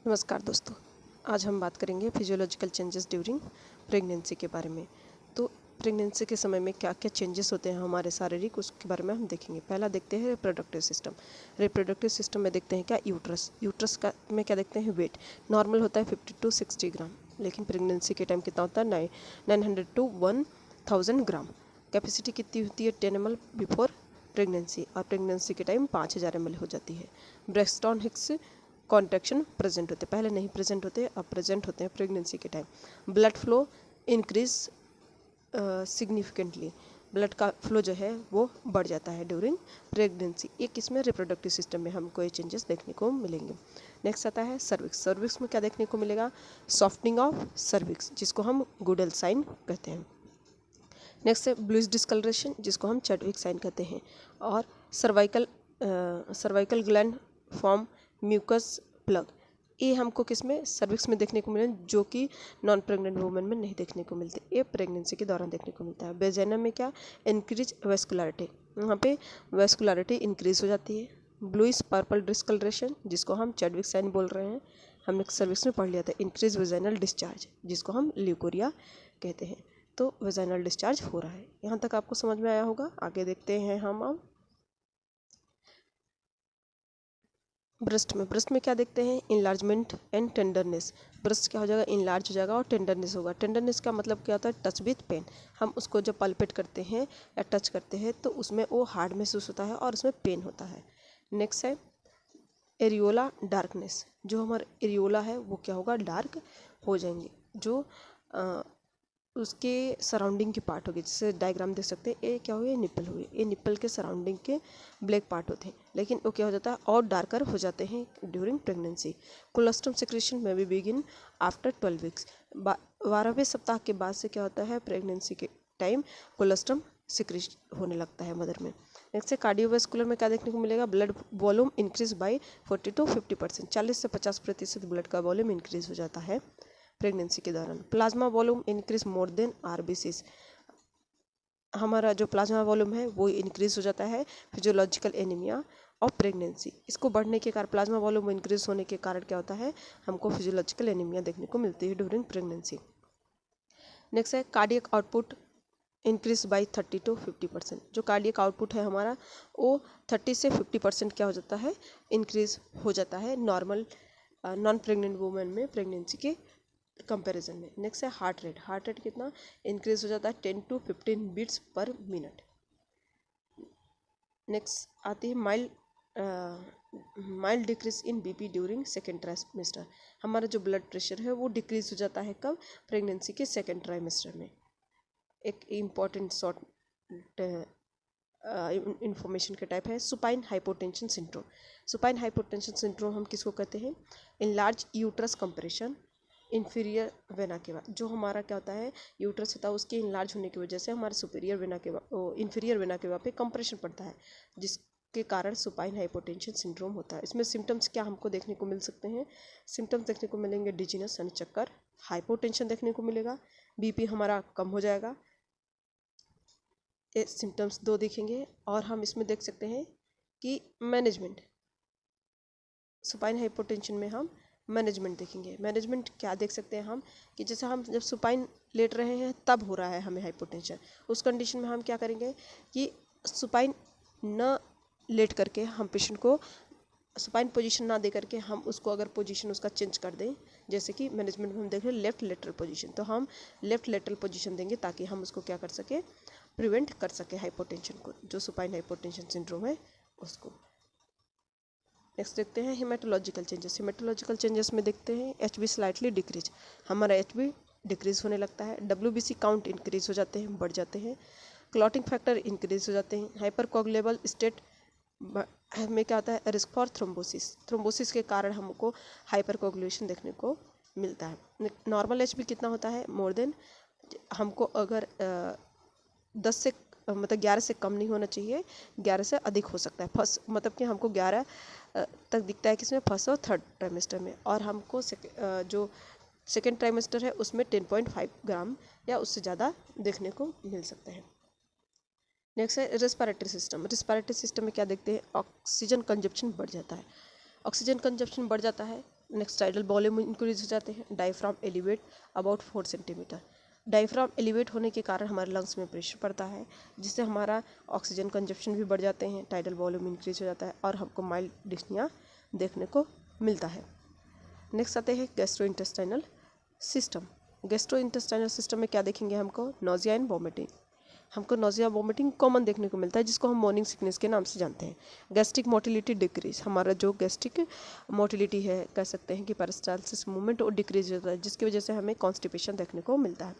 नमस्कार दोस्तों, आज हम बात करेंगे फिजियोलॉजिकल चेंजेस ड्यूरिंग प्रेगनेंसी के बारे में। तो प्रेगनेंसी के समय में क्या क्या चेंजेस होते हैं हमारे शारीरिक, उसके बारे में हम देखेंगे। पहला देखते हैं रिप्रोडक्टिव सिस्टम। रिप्रोडक्टिव सिस्टम में देखते हैं क्या यूट्रस का में क्या देखते हैं वेट। नॉर्मल होता है 50 to 60 ग्राम, लेकिन प्रेगनेंसी के टाइम कितना होता है 900 to 1000 ग्राम। कैपेसिटी कितनी होती है 10 ml बिफोर प्रेगनेंसी, और प्रेगनेंसी के टाइम 5000 ml हो जाती है। Breast on Hicks contraction present होते हैं, पहले नहीं प्रेजेंट होते, अब प्रेजेंट होते हैं प्रेगनेंसी के time. Blood flow increase significantly, blood का फ्लो जो है वो बढ़ जाता है ड्यूरिंग प्रेगनेंसी। एक इसमें रिप्रोडक्टिव सिस्टम में हमको ये चेंजेस देखने को मिलेंगे। नेक्स्ट आता है सर्विक्स। सर्विक्स में क्या देखने को मिलेगा, सॉफ्टनिंग ऑफ सर्विक्स, जिसको हम गुडल साइन कहते हैं। नेक्स्ट है ब्लूइश डिस्कलरेशन, जिसको हम चैडविक साइन कहते हैं। और cervical gland form mucus plug, ये हमको किस में सर्विक्स में देखने को मिले, जो कि नॉन प्रेग्नेंट वुमेन में नहीं देखने को मिलते, ये प्रेगनेंसी के दौरान देखने को मिलता है। वेजाइना में क्या, इंक्रीज वेस्कुलरिटी, यहाँ पे वेस्कुलरिटी इंक्रीज हो जाती है। ब्लूइश पर्पल डिस्कलरेशन, जिसको हम चैडविक साइन बोल रहे हैं, हमने सर्विक्स में पढ़ लिया था। इंक्रीज वेजाइनल डिस्चार्ज, जिसको हम ल्यूकोरिया कहते हैं। तो वेजाइनल डिस्चार्ज हो रहा है। यहाँ तक आपको समझ में आया होगा। आगे देखते हैं हम अब ब्रेस्ट में क्या देखते हैं, इनलार्जमेंट एंड टेंडरनेस। ब्रेस्ट क्या हो जाएगा, इनलार्ज हो जाएगा और टेंडरनेस होगा। टेंडरनेस का मतलब क्या होता है, टच विथ पेन। हम उसको जब पल्पेट करते हैं या टच करते हैं तो उसमें वो हार्ड महसूस होता है और उसमें पेन होता है। नेक्स्ट है एरियोला डार्कनेस, जो हमारा एरियोला है वो क्या होगा, डार्क हो जाएंगे। जो उसके सराउंडिंग की पार्ट होगी, जैसे डायग्राम देख सकते हैं, ये क्या हुए, निप्पल हुए, ये निप्पल के सराउंडिंग के ब्लैक पार्ट होते हैं, लेकिन वो क्या हो जाता है और डार्कर हो जाते हैं ड्यूरिंग प्रेगनेंसी। कोलेस्ट्रम सिक्रेशन में भी बिगिन आफ्टर 12 वीक्स, 12वें सप्ताह के बाद से क्या होता है, प्रेगनेंसी के टाइम कोलेस्ट्रम सिक्रेट होने लगता है मदर में। नेक्स्ट है कार्डियोवेस्कुलर में क्या देखने को मिलेगा, blood volume increase by 40 to 50%, 40 से 50% ब्लड का वॉल्यूम इंक्रीज हो जाता है प्रेगनेंसी के दौरान। Plasma volume increase more than RBCs, हमारा जो प्लाज्मा वॉल्यूम है वो इंक्रीज हो जाता है फिजियोलॉजिकल एनीमिया ऑफ प्रेगनेंसी। इसको बढ़ने के कारण, प्लाज्मा वॉल्यूम इंक्रीज होने के कारण क्या होता है, हमको फिजियोलॉजिकल एनीमिया देखने को मिलती है ड्यूरिंग प्रेगनेंसी। नेक्स्ट है cardiac output increase by 30 to 50%, जो कार्डियक आउटपुट है हमारा वो 30 से 50% क्या हो जाता है, इंक्रीज हो जाता है नॉर्मल नॉन प्रेग्नेंट वुमेन में प्रेगनेंसी के कंपैरिजन में। नेक्स्ट है हार्ट रेट। हार्ट रेट कितना इंक्रीज हो जाता है, 10 to 15 beats per minute. Next आती है mild decrease in BP during second trimester, हमारा जो ब्लड प्रेशर है वो डिक्रीज हो जाता है कब, प्रेगनेंसी के सेकेंड ट्राइमेस्टर में। एक इम्पॉर्टेंट शॉर्ट इंफॉर्मेशन का टाइप है supine hypotension syndrome. Supine hypotension syndrome हम किसको कहते हैं, enlarge uterus compression inferior vena के बाद, जो हमारा क्या होता है यूट्रस होता है उसके इनलार्ज होने की वजह से हमारे सुपीरियर वेना के इन्फीरियर वेना के पे कंप्रेशन पड़ता है, जिसके कारण सुपाइन हाइपोटेंशन सिंड्रोम होता है। इसमें सिम्टम्स क्या हमको देखने को मिल सकते हैं, सिम्टम्स देखने को मिलेंगे डिजीनस यानी चक्कर, हाइपोटेंशन देखने को मिलेगा, बीपी हमारा कम हो जाएगा, ये सिम्टम्स दो दिखेंगे। और हम इसमें देख सकते हैं कि मैनेजमेंट, सुपाइन हाइपोटेंशन में हम मैनेजमेंट देखेंगे। मैनेजमेंट क्या देख सकते हैं हम, कि जैसे हम जब सुपाइन लेट रहे हैं तब हो रहा है हमें हाइपोटेंशन, उस कंडीशन में हम क्या करेंगे कि सुपाइन न लेट करके हम पेशेंट को सुपाइन पोजीशन ना दे करके हम उसको अगर पोजीशन उसका चेंज कर दें, जैसे कि मैनेजमेंट में हम देख रहे हैं लेफ्ट लेटरल पोजीशन, तो हम लेफ्ट लेटरल पोजीशन देंगे ताकि हम उसको क्या कर सके, प्रिवेंट कर सके हाइपोटेंशन को, जो सुपाइन हाइपोटेंशन सिंड्रोम है उसको। नेक्स्ट देखते हैं हेमेटोलॉजिकल चेंजेस। हेमेटोलॉजिकल चेंजेस में देखते हैं एचबी स्लाइटली डिक्रीज, हमारा एचबी डिक्रीज होने लगता है। डब्ल्यूबीसी काउंट इंक्रीज हो जाते हैं, बढ़ जाते हैं। क्लॉटिंग फैक्टर इंक्रीज हो जाते हैं। हाइपर कोगुलेबल स्टेट में क्या होता है, रिस्क फॉर थ्रोम्बोसिस, थ्रोम्बोसिस के कारण हमको हाइपर कोगुलेशन देखने को मिलता है। नॉर्मल एचबी कितना होता है, मोर देन, हमको अगर 10 से मतलब 11 से कम नहीं होना चाहिए, 11 से अधिक हो सकता है। फर्स्ट मतलब कि हमको 11 तक दिखता है किसमें, फर्स्ट और थर्ड ट्राइमेस्टर में, और हमको जो सेकेंड ट्राइमेस्टर है उसमें 10.5 ग्राम या उससे ज़्यादा देखने को मिल सकता है। नेक्स्ट है रेस्पिरेटरी सिस्टम। रेस्पिरेटरी सिस्टम में क्या देखते हैं, ऑक्सीजन कंजप्शन बढ़ जाता है। ऑक्सीजन कंजप्शन बढ़ जाता है नेक्स्ट टाइडल वॉल्यूम इंक्रीज हो जाते हैं। Diaphragm elevate about 4 centimetre. Diaphragm elevate होने के कारण हमारे लंग्स में प्रेशर पड़ता है, जिससे हमारा ऑक्सीजन कंजप्शन भी बढ़ जाते हैं, टाइडल वॉल्यूम इंक्रीज हो जाता है और हमको माइल्ड डिस्निया देखने को मिलता है। नेक्स्ट आते हैं gastro intestinal system. Gastro intestinal system में क्या देखेंगे, हमको नोजिया एंड वॉमिटिंग। हमको नोजिया वॉमिटिंग कॉमन देखने को मिलता है, जिसको हम मॉर्निंग सिकनेस के नाम से जानते हैं। गैस्ट्रिक मोटिलिटी डिक्रीज, हमारा जो गैस्ट्रिक मोटिलिटी है, कह सकते हैं कि पेरिस्टालसिस मूवमेंट वो डिक्रीज होता है, जिसकी वजह से हमें कॉन्स्टिपेशन देखने को मिलता है।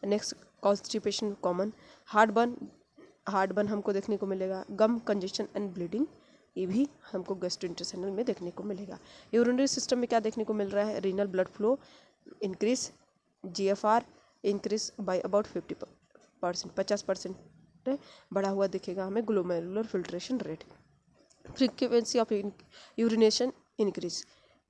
Next constipation common. Heart burn हमको देखने को मिलेगा। गम कंजेशन एंड ब्लीडिंग, ये भी हमको गैस्ट्रोइंटेस्टाइनल में देखने को मिलेगा। यूरिनरी सिस्टम में क्या देखने को मिल रहा है, renal blood flow increase, GFR increase by about 50% बढ़ा हुआ दिखेगा हमें। Glomerular filtration rate. Frequency of urination increase,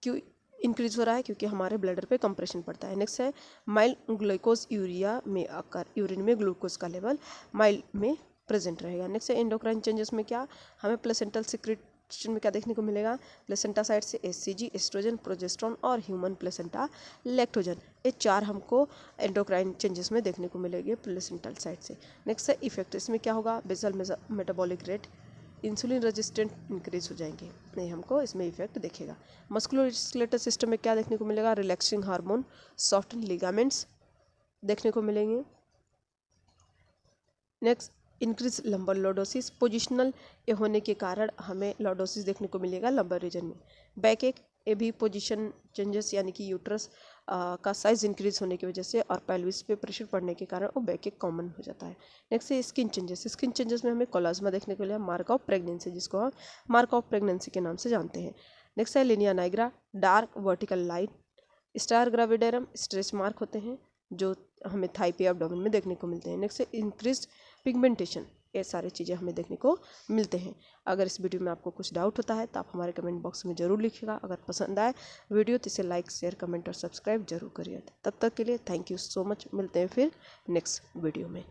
क्यों इंक्रीज हो रहा है, क्योंकि हमारे ब्लडर पे कंप्रेशन पड़ता है। नेक्स्ट है माइल्ड ग्लूकोज यूरिया में आकर यूरिन में ग्लूकोज का लेवल माइल्ड में प्रेजेंट रहेगा। नेक्स्ट है एंडोक्राइन चेंजेस में क्या हमें प्लेसेंटल सिक्रेशन में क्या देखने को मिलेगा, प्लेसेंटा साइड से HCG, एस्ट्रोजन, प्रोजेस्ट्रॉन और ह्यूमन प्लेसेंटा लैक्टोजन, ये 4 हमको एंडोक्राइन चेंजेस में देखने को मिलेंगे प्लेसेंटल साइड से। नेक्स्ट है इफेक्ट, इसमें क्या होगा, basal metabolic rate, insulin resistant increase हो जाएंगे, नहीं हमको इसमें इफेक्ट दिखेगा। मस्कुलोस्केलेटल सिस्टम में क्या देखने को मिलेगा, रिलैक्सिंग हार्मोन, सॉफ्टन लिगामेंट्स देखने को मिलेंगे। Next increase lumbar lordosis, positional होने के कारण हमें लॉर्डोसिस देखने को मिलेगा लंबर रीजन में। बैक एक, ये भी पोजीशन चेंजेस यानी कि यूट्रस का साइज इंक्रीज होने की वजह से और पेल्विस पे प्रेशर पड़ने के कारण वो बैक एक कॉमन हो जाता है। नेक्स्ट है स्किन चेंजेस। स्किन चेंजेस में हमें कोलाज्मा देखने को मिलेगा, मार्क ऑफ प्रेगनेंसी, जिसको हम मार्क ऑफ प्रेगनेंसी के नाम से जानते हैं। नेक्स्ट है linea nigra, dark vertical line, striae gravidarum, stretch mark होते हैं जो हमें थाई पे एब्डोमेन में देखने को मिलते हैं। नेक्स्ट है इंक्रीज पिगमेंटेशन, ये सारी चीज़ें हमें देखने को मिलते हैं। अगर इस वीडियो में आपको कुछ डाउट होता है तो आप हमारे कमेंट बॉक्स में ज़रूर लिखिएगा। अगर पसंद आए वीडियो तो इसे लाइक, शेयर, कमेंट और सब्सक्राइब जरूर करिए। तब तक के लिए थैंक यू सो मच, मिलते हैं फिर नेक्स्ट वीडियो में।